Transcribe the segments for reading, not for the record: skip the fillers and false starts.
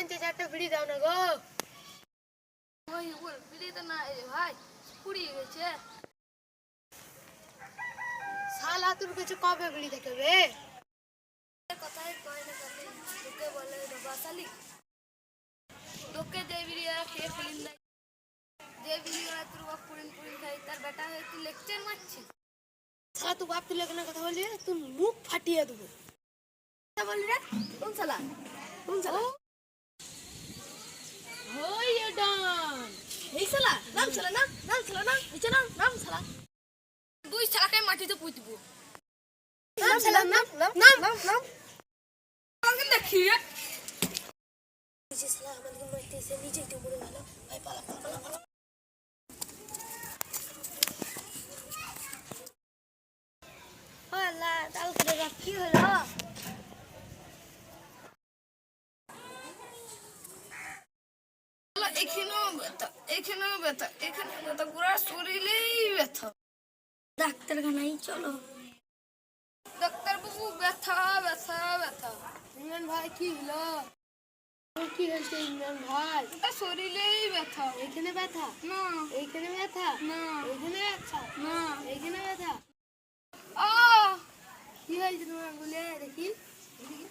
আনছে, চারটা বিড়ি দাও না গো। ওই বল বিড়ি তো না ভাই, পুড়িয়ে গেছে। শালা তোর কাছে কবে বিড়ি দেখাবে? কথাই কয় না কালে, তোকে বলে বাবা শালি, তোকে যে বিড়ি খেয়ে ফিলিম দেয়, যে বিড়ি তোর বাপ পুরিন পুরিন খাই, তার বেটা হয়ে তুই লেকচার মারছিস। শালা তুই বাপ তুলে কেন কথা বললি? তুই মুখ ফাটিয়ে দেবো। বলি রে কোন শালা, কোন শালা? ওই ডান এই শালা নাম শালা, নাম শালা, নিচে নাম শালা, দুই শালাকে মাটিতে পুঁতবো। নাম শালা, নাম নাম নাম নাম আমাকে দেখি নিচে শালা আমাদেরকে মারতেছে, নিচেই তো মরে গেল। ভাই পালা পালা পালা। ও আল্লাহ, কালকে রে কি হলো? এখানেও ব্যথা, এখানেও ব্যথা, এখানে ব্যথা, পুরো শরীরেই ব্যথা। ডাক্তারখানায় চলো। ডাক্তার বাবু ব্যথা ব্যথা ব্যথা। ইমরান ভাই কি হলো? কি হয়েছে ইমরান ভাই? শরীরেই ব্যথা। এখানে ব্যথা না, এইখানে ব্যথা না, এইখানে ব্যথা না, এইখানে ব্যথা। কি হয়েছে তোমার আঙ্গুলে? দেখি দেখি।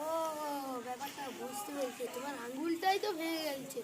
ও ব্যাপারটা বুঝতে পেরেছি, তোমার আঙ্গুলটাই তো ভেঙে গেছে।